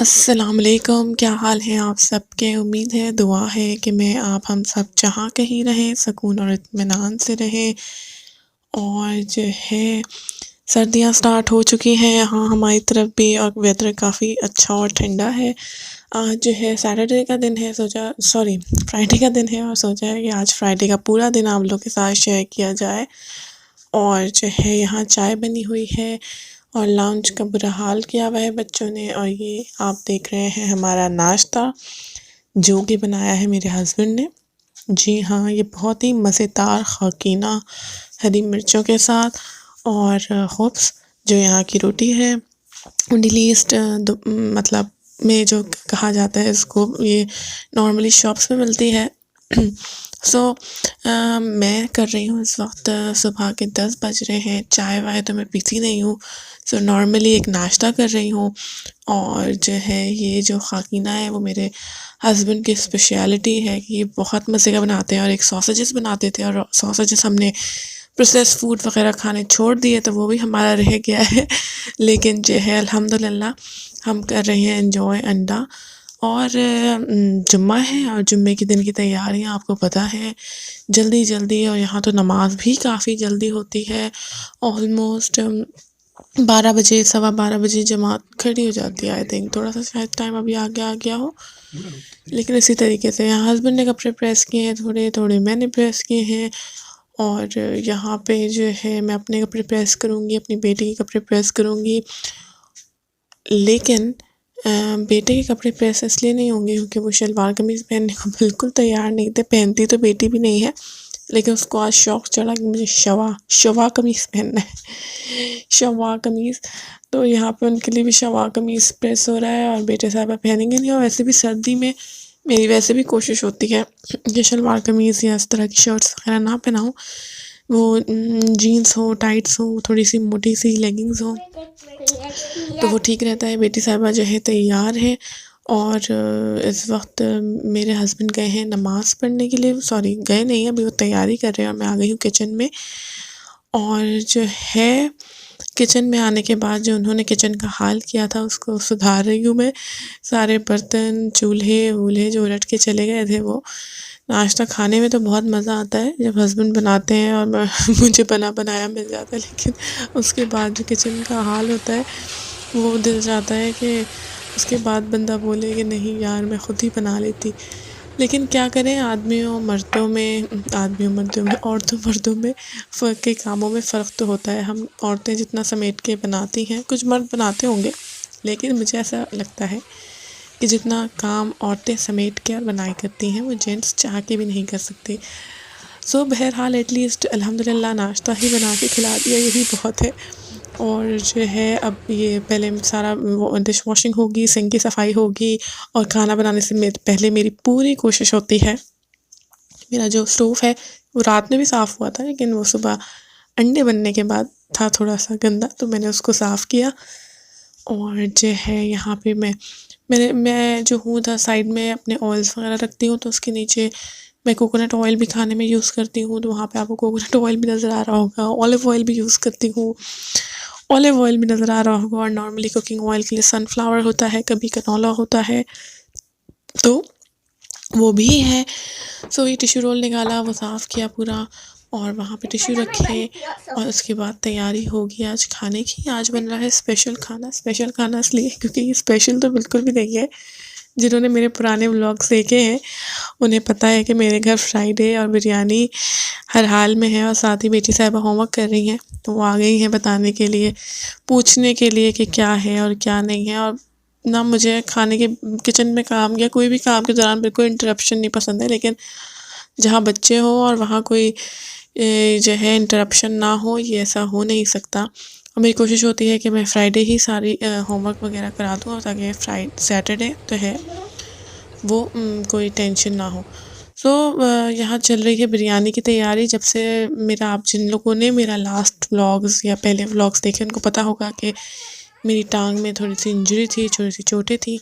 अस्सलाम वालेकुम, क्या हाल है आप सबके। उम्मीद है दुआ है कि मैं आप हम सब जहाँ कहीं रहें सुकून और इत्मीनान से रहें। और जो है सर्दियाँ स्टार्ट हो चुकी हैं यहाँ हमारी तरफ भी, और वेदर काफ़ी अच्छा और ठंडा है। आज जो है सैटरडे का दिन है, सोचा सॉरी फ्राइडे का दिन है, और सोचा है कि आज फ्राइडे का पूरा दिन आप लोग के साथ शेयर किया जाए। और जो है यहाँ चाय बनी हुई है और लंच का बुरा हाल किया हुआ है बच्चों ने। और ये आप देख रहे हैं हमारा नाश्ता, जो कि बनाया है मेरे हस्बैंड ने। जी हाँ, ये बहुत ही मज़ेदार खाकीना हरी मिर्चों के साथ, और होप्स जो यहाँ की रोटी है मिडल ईस्ट मतलब में जो कहा जाता है इसको, ये नॉर्मली शॉप्स में मिलती है। सो मैं कर रही हूँ इस वक्त सुबह के 10 बज रहे हैं। चाय वाय तो मैं पीती नहीं हूँ, सो नॉर्मली एक नाश्ता कर रही हूँ। और जो है ये जो खाकीना है वो मेरे हस्बैंड की स्पेशलिटी है कि ये बहुत मज़े का बनाते हैं। और एक सॉसेजेस बनाते थे, और सॉसेजेस हमने प्रोसेस फूड वगैरह खाने छोड़ दिए, तो वो भी हमारा रह गया है। लेकिन जो है अल्हम्दुलिल्लाह हम कर रहे हैं एंजॉय अंडा। और जुम्मा है, और जुम्मे के दिन की तैयारियां आपको पता है जल्दी जल्दी। और यहाँ तो नमाज भी काफ़ी जल्दी होती है, ऑलमोस्ट 12 बजे 12:15 बजे जमात खड़ी हो जाती है। आई थिंक थोड़ा सा शायद टाइम अभी आगे आ गया हो, लेकिन इसी तरीके से यहाँ हस्बैंड ने कपड़े प्रेस किए हैं, थोड़े थोड़े मैंने प्रेस किए हैं। और यहाँ पे जो है मैं अपने कपड़े प्रेस करूँगी, अपनी बेटी के कपड़े प्रेस करूँगी। लेकिन बेटे के कपड़े प्रेस इसलिए नहीं होंगे क्योंकि वो शलवार कमीज़ पहनने को बिल्कुल तैयार नहीं थे। पहनती तो बेटी भी नहीं है, लेकिन उसको आज शौक़ चढ़ा कि मुझे शवा कमीज़ पहनना है। शवा कमीज़, तो यहाँ पे उनके लिए भी शवा कमीज़ प्रेस हो रहा है, और बेटे साहब पहनेंगे नहीं। और वैसे भी सर्दी में मेरी वैसे भी कोशिश होती है कि शलवार कमीज़ या इस तरह की शर्ट्स वगैरह ना पहनाऊँ। वो जीन्स हो, टाइट्स हो, थोड़ी सी मोटी सी लेगिंग्स हो, तो वो ठीक रहता है। बेटी साहिबा जो है तैयार है, और इस वक्त मेरे हस्बैंड गए हैं नमाज़ पढ़ने के लिए। सॉरी गए नहीं, अभी वो तैयारी कर रहे हैं, और मैं आ गई हूँ किचन में। और जो है किचन में आने के बाद जो उन्होंने किचन का हाल किया था उसको सुधार रही हूँ मैं। सारे बर्तन चूल्हे वूल्हे जो उलट के चले गए थे वो। नाश्ता खाने में तो बहुत मज़ा आता है जब हस्बैंड बनाते हैं और मुझे बना बनाया मिल जाता है, लेकिन उसके बाद जो किचन का हाल होता है वो दिल चाहता है कि उसके बाद बंदा बोले कि नहीं यार मैं ख़ुद ही बना लेती। लेकिन क्या करें, आदमियों मर्दों में औरतों मर्दों में फ़र्क के कामों में फ़र्क तो होता है। हम औरतें जितना समेट के बनाती हैं, कुछ मर्द बनाते होंगे, लेकिन मुझे ऐसा लगता है कि जितना काम औरतें समेट के और बनाई करती हैं वो जेंट्स चाह के भी नहीं कर सकते। सो बहरहाल एटलीस्ट अल्हम्दुलिल्लाह नाश्ता ही बना के खिला दिया, यही बहुत है। और जो है अब ये पहले सारा वो डिश वॉशिंग होगी, सिंक की सफाई होगी, और खाना बनाने से पहले मेरी पूरी कोशिश होती है, मेरा जो स्टोव है वो रात में भी साफ़ हुआ था, लेकिन वो सुबह अंडे बनने के बाद था थोड़ा सा गंदा, तो मैंने उसको साफ़ किया। और जो है यहाँ पे मैं जो हूँ उधर साइड में अपने ऑयल्स वगैरह रखती हूँ, तो उसके नीचे मैं कोकोनट ऑयल भी खाने में यूज़ करती हूँ, तो वहाँ पे आपको कोकोनट ऑयल भी नज़र आ रहा होगा। ऑलिव ऑयल भी यूज़ करती हूँ, ऑलिव ऑयल भी नज़र आ रहा होगा। और नॉर्मली कुकिंग ऑयल के लिए सनफ्लावर होता है, कभी कनोला होता है, तो वो भी है। सो ये टिश्यू रोल निकाला, वो साफ़ किया पूरा, और वहाँ पे टिश्यू रखे, और उसके बाद तैयारी होगी आज खाने की। आज बन रहा है स्पेशल खाना इसलिए क्योंकि ये स्पेशल तो बिल्कुल भी नहीं है। जिन्होंने मेरे पुराने व्लॉग्स देखे हैं उन्हें पता है कि मेरे घर फ्राइडे और बिरयानी हर हाल में है। और साथ ही बेटी साहिबा होमवर्क कर रही हैं, तो वो आ गई हैं बताने के लिए, पूछने के लिए कि क्या है और क्या नहीं है। और ना मुझे खाने के किचन में काम या कोई भी काम के दौरान बिल्कुल इंटरप्शन नहीं पसंद है, लेकिन जहाँ बच्चे हो और वहाँ कोई जो है इंटरप्शन ना हो, ये ऐसा हो नहीं सकता। और मेरी कोशिश होती है कि मैं फ्राइडे ही सारी होमवर्क वगैरह करा दूँ, और ताकि सैटरडे तो है वो कोई टेंशन ना हो। सो यहाँ चल रही है बिरयानी की तैयारी। जब से मेरा, आप जिन लोगों ने मेरा लास्ट व्लॉग्स या पहले व्लॉग्स देखे उनको पता होगा कि मेरी टांग में थोड़ी सी इंजरी थी, थोड़ी सी चोटें थी,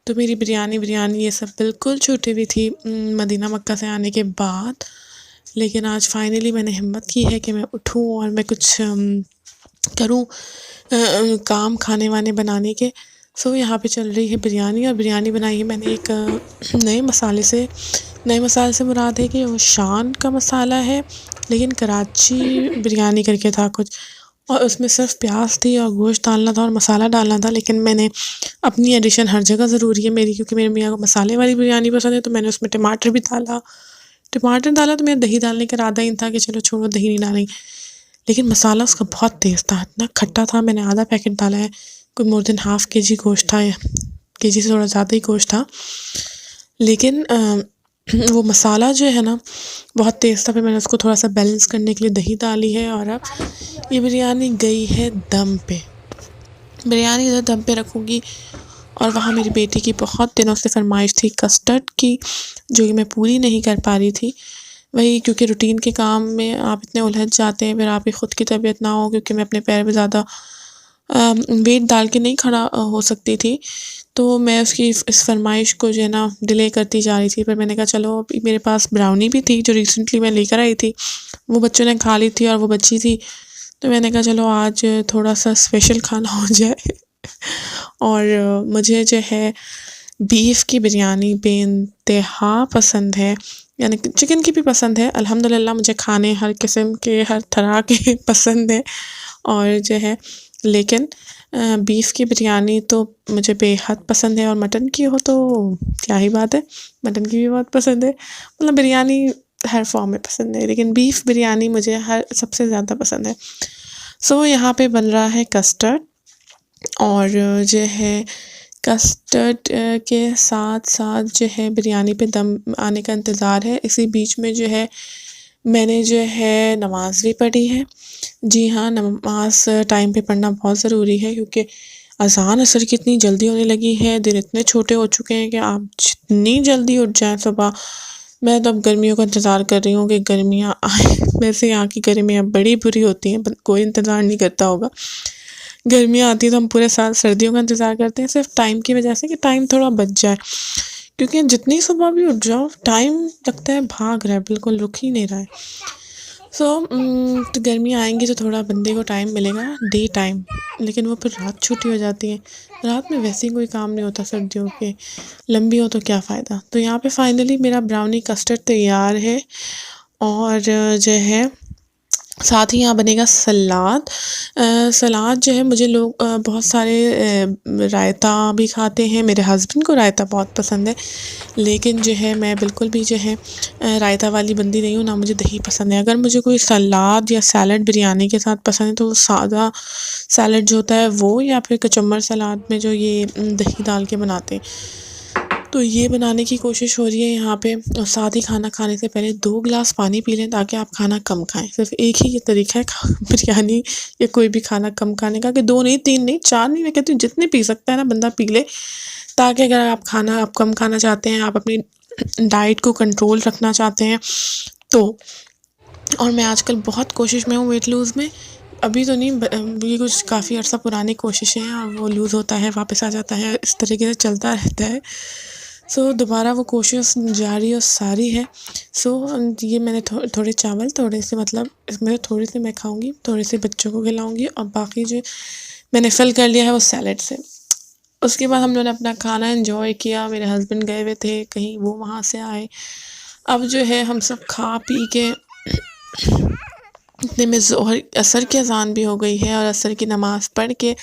तो मेरी बिरयानी ये सब बिल्कुल छूटी हुई थी मदीना मक्का से आने के बाद। लेकिन आज फाइनली मैंने हिम्मत की है कि मैं उठूँ और मैं कुछ करूँ काम खाने वाने बनाने के। यहाँ पे चल रही है बिरयानी, और बिरयानी बनाई है मैंने एक नए मसाले से। नए मसाले से मुराद है कि वो शान का मसाला है, लेकिन कराची बिरयानी करके था कुछ, और उसमें सिर्फ प्याज थी और गोश्त डालना था और मसाला डालना था। लेकिन मैंने अपनी एडिशन हर जगह ज़रूरी है मेरी, क्योंकि मेरे मियाँ को मसाले वाली बिरयानी पसंद है, तो मैंने उसमें टमाटर भी डाला। टमाटर डाला तो मेरा दही डालने का इरादा ही था कि चलो छोड़ो दही नहीं डालेंगे, लेकिन मसाला उसका बहुत तेज़ था, इतना खट्टा था। मैंने आधा पैकेट डाला है, कोई मोर देन हाफ़ केजी गोश्त था, केजी से थोड़ा ज़्यादा ही गोश्त था, लेकिन वो मसाला जो है ना बहुत तेज़ था। फिर मैंने उसको थोड़ा सा बैलेंस करने के लिए दही डाली है, और अब ये बिरयानी गई है दम पे। बिरयानी इधर दम पे रखूँगी, और वहाँ मेरी बेटी की बहुत दिनों से फरमाइश थी कस्टर्ड की, जो कि मैं पूरी नहीं कर पा रही थी। वही, क्योंकि रूटीन के काम में आप इतने उलझ जाते हैं, फिर आपकी ख़ुद की तबीयत ना हो, क्योंकि मैं अपने पैर पे ज़्यादा वेट डाल के नहीं खड़ा हो सकती थी, तो मैं उसकी इस फरमाइश को जो है ना डिले करती जा रही थी। पर मैंने कहा चलो, अभी मेरे पास ब्राउनी भी थी जो रिसेंटली मैं लेकर आई थी, वो बच्चों ने खा ली थी और वो बची थी, तो मैंने कहा चलो आज थोड़ा सा स्पेशल खाना हो जाए। और मुझे जो है बीफ की बिरयानी बेइंतहा पसंद है, यानी कि चिकन की भी पसंद है। अल्हम्दुलिल्लाह मुझे खाने हर किस्म के, हर तरह के पसंद है, और जो है लेकिन बीफ की बिरयानी तो मुझे बेहद पसंद है, और मटन की हो तो क्या ही बात है, मटन की भी बहुत पसंद है। मतलब बिरयानी हर फॉर्म में पसंद है, लेकिन बीफ बिरयानी मुझे हर सबसे ज़्यादा पसंद है। यहाँ पे बन रहा है कस्टर्ड, और जो है कस्टर्ड के साथ साथ जो है बिरयानी पे दम आने का इंतज़ार है। इसी बीच में जो है मैंने जो है नमाज़ भी पढ़ी है। जी हाँ, नमाज़ टाइम पे पढ़ना बहुत ज़रूरी है, क्योंकि अज़ान असर की इतनी जल्दी होने लगी है, दिन इतने छोटे हो चुके हैं कि आप जितनी जल्दी उठ जाएँ सुबह। मैं तो अब गर्मियों का इंतज़ार कर रही हूँ कि गर्मियाँ आएँ। वैसे यहाँ की गर्मियाँ बड़ी बुरी होती हैं, कोई इंतज़ार नहीं करता होगा। गर्मियाँ आती हैं तो हम पूरे साल सर्दियों का इंतज़ार करते हैं, सिर्फ टाइम की वजह से कि टाइम थोड़ा बच जाए, क्योंकि जितनी सुबह भी उठ जाओ टाइम लगता है भाग रहा है, बिल्कुल रुक ही नहीं रहा है। तो गर्मियाँ आएंगी तो थोड़ा बंदे को टाइम मिलेगा, डे टाइम, लेकिन वो फिर रात छोटी हो जाती है। रात में वैसे ही कोई काम नहीं होता सर्दियों के, लंबी हो तो क्या फ़ायदा। तो यहाँ पे फाइनली मेरा ब्राउनी कस्टर्ड तैयार है, और जो है साथ ही यहाँ बनेगा सलाद। सलाद जो है मुझे लोग बहुत सारे रायता भी खाते हैं, मेरे हस्बैंड को रायता बहुत पसंद है, लेकिन जो है मैं बिल्कुल भी जो है रायता वाली बंदी नहीं हूँ, ना मुझे दही पसंद है। अगर मुझे कोई सलाद या सैलड बिरयानी के साथ पसंद है तो वो सादा सैलड जो होता है वो, या फिर कचम्बर सलाद में जो ये दही डाल के बनाते हैं, तो ये बनाने की कोशिश हो रही है यहाँ पे। और साथ ही खाना खाने से पहले 2 गिलास पानी पी लें, ताकि आप खाना कम खाएँ। सिर्फ़ एक ही ये तरीका है बिरयानी या कोई भी खाना कम खाने का, कि 2 नहीं, 3 नहीं, 4 नहीं, मैं कहती हूँ जितने पी सकता है ना बंदा पी ले, ताकि अगर आप खाना कम खाना चाहते हैं, आप अपनी डाइट को कंट्रोल रखना चाहते हैं तो। और मैं आजकल बहुत कोशिश में हूँ वेट लूज़ में, अभी तो नहीं, ये कुछ काफ़ी अर्सा पुरानी कोशिशें हैं, और वो लूज़ होता है वापस आ जाता है, इस तरीके से चलता रहता है। दोबारा वो कोशिश जारी और सारी है। ये मैंने थोड़े चावल, थोड़े से, मतलब इसमें थोड़े से मैं खाऊंगी, थोड़े से बच्चों को खिलाऊंगी, और बाकी जो मैंने फिल कर लिया है वो सैलेड से। उसके बाद हम लोगों ने अपना खाना एंजॉय किया, मेरे हस्बैंड गए हुए थे कहीं, वो वहाँ से आए। अब जो है हम सब खा पी के इतने में ज़ोहर असर की अज़ान भी हो गई है, और असर की नमाज़ पढ़ के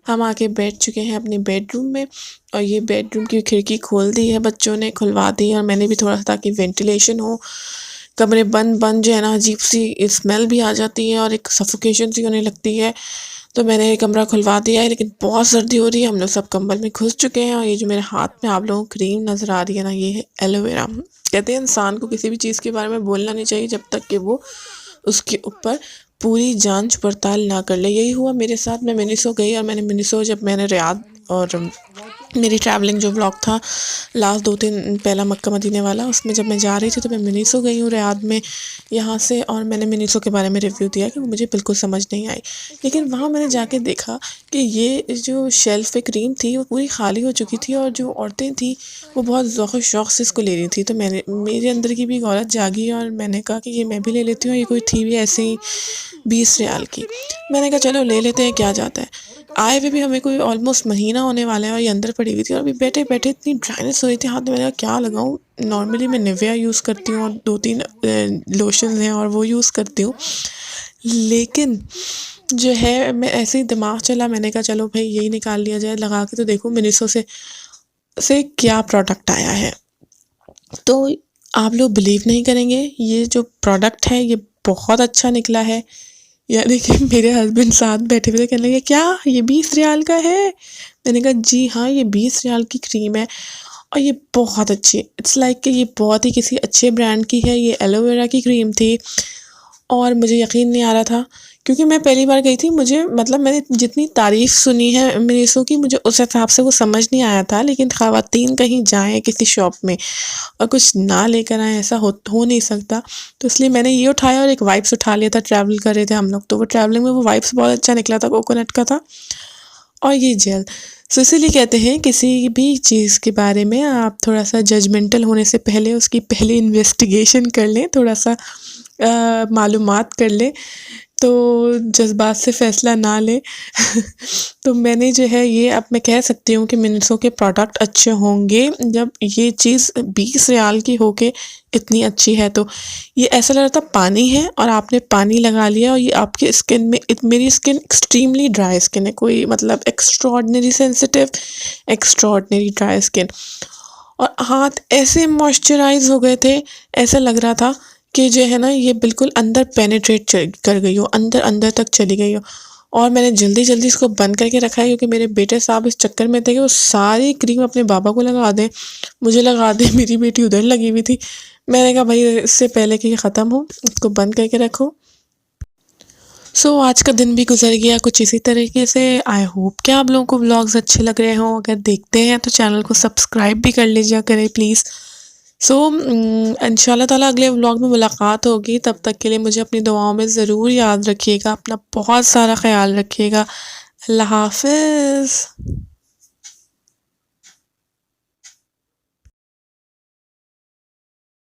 हम आके बैठ चुके हैं अपने बेडरूम में। और ये बेडरूम की खिड़की खोल दी है, बच्चों ने खुलवा दी, और मैंने भी थोड़ा सा, ताकि वेंटिलेशन हो। कमरे बंद बंद जो है ना अजीब सी स्मेल भी आ जाती है, और एक सफोकेशन सी होने लगती है, तो मैंने कमरा खुलवा दिया है। लेकिन बहुत सर्दी हो रही है, हम लोग सब कंबल में घुस चुके हैं। और ये जो मेरे हाथ में आप लोगों को क्रीम नज़र आ रही है ना, ये है एलोवेरा। कहते हैं इंसान को किसी भी चीज़ के बारे में बोलना नहीं चाहिए जब तक कि वो उसके ऊपर पूरी जांच पड़ताल ना कर ले। यही हुआ मेरे साथ। मैं मिनिसो गई, और मैंने मिनिसो, जब मैंने रियाद और मेरी ट्रैवलिंग जो व्लॉग था लास्ट 2-3 पहला मक्का मदीने वाला, उसमें जब मैं जा रही थी तो मैं मिनीसो गई हूँ रियाद में यहाँ से, और मैंने मिनीसो के बारे में रिव्यू दिया कि वो मुझे बिल्कुल समझ नहीं आई। लेकिन वहाँ मैंने जाके देखा कि ये जो शेल्फ पे क्रीम थी वो पूरी खाली हो चुकी थी, और जो औरतें थी वो बहुत ज़ौक़ शौक़ से इसको ले रही थी। तो मैंने मेरे अंदर की भी एक औरत जागी और मैंने कहा कि ये मैं भी ले लेती हूँ। ये कोई थी भी ऐसे ही 20 रियाल की। मैंने कहा चलो ले लेते हैं, क्या जाता है। आए हुए भी हमें कोई ऑलमोस्ट महीना होने वाला है और ये अंदर पड़ी हुई थी, और अभी बैठे-बैठे इतनी ड्राइनेस हो रही थी हाथ में। मैंने कहा क्या लगाऊँ? नॉर्मली मैं निविया यूज़ करती हूँ और 2-3 लोशन्स हैं और वो यूज़ करती हूँ। लेकिन जो है मैं ऐसे ही दिमाग चला, मैंने कहा चलो भई यही निकाल लिया जाए, लगा के तो देखूँ मिनीसो से क्या प्रोडक्ट आया है। तो आप लोग बिलीव नहीं करेंगे, ये जो प्रोडक्ट है ये बहुत अच्छा निकला है। यानी कि मेरे हस्बैंड साथ बैठे हुए थे, कहने लगे क्या ये 20 रियाल का है? मैंने कहा जी हाँ, ये 20 रियाल की क्रीम है और ये बहुत अच्छी है। इट्स लाइक कि ये बहुत ही किसी अच्छे ब्रांड की है। ये एलोवेरा की क्रीम थी और मुझे यकीन नहीं आ रहा था, क्योंकि मैं पहली बार गई थी। मुझे मतलब मैंने जितनी तारीफ़ सुनी है मिनीसो की, मुझे उस हिसाब से वो समझ नहीं आया था। लेकिन ख़वातीन कहीं जाएँ किसी शॉप में और कुछ ना लेकर आएँ, ऐसा हो नहीं सकता। तो इसलिए मैंने ये उठाया और एक वाइप्स उठा लिया था, ट्रैवल कर रहे थे हम लोग, तो वो ट्रैवलिंग में वो वाइप्स बहुत अच्छा निकला था, कोकोनट का था। और ये जेल, सो इसीलिए कहते हैं किसी भी चीज़ के बारे में आप थोड़ा-सा जजमेंटल होने से पहले उसकी पहले इन्वेस्टिगेशन कर लें, थोड़ा-सा मालूमात कर लें, तो जज़्बात से फ़ैसला ना लें। तो मैंने जो है ये, अब मैं कह सकती हूँ कि मिनीसो के प्रोडक्ट अच्छे होंगे जब ये चीज़ 20 रियाल की हो के इतनी अच्छी है। तो ये ऐसा लग रहा था पानी है और आपने पानी लगा लिया और ये आपकी स्किन में, मेरी स्किन एक्सट्रीमली ड्राई स्किन है, कोई मतलब extraordinary sensitive, extraordinary dry skin, और हाथ ऐसे मॉइस्चराइज़ हो गए थे, ऐसा लग रहा था कि जो है ना ये बिल्कुल अंदर पेनिट्रेट कर गई हो, अंदर तक चली गई हो। और मैंने जल्दी-जल्दी इसको बंद करके रखा है, क्योंकि मेरे बेटे साहब इस चक्कर में थे कि वो सारी क्रीम अपने बाबा को लगा दें, मुझे लगा दें, मेरी बेटी उधर लगी हुई थी। मैंने कहा भाई इससे पहले कि ये ख़त्म हो, इसको बंद करके रखो। सो आज का दिन भी गुजर गया कुछ इसी तरीके से। आई होप कि आप लोगों को व्लॉग्स अच्छे लग रहे हों। अगर देखते हैं तो चैनल को सब्सक्राइब भी कर लीजिए करें प्लीज़। सो इंशाल्लाह ताला अगले व्लॉग में मुलाकात होगी। तब तक के लिए मुझे अपनी दुआओं में ज़रूर याद रखिएगा। अपना बहुत सारा ख़्याल रखिएगा। अल्लाह हाफ़िज़।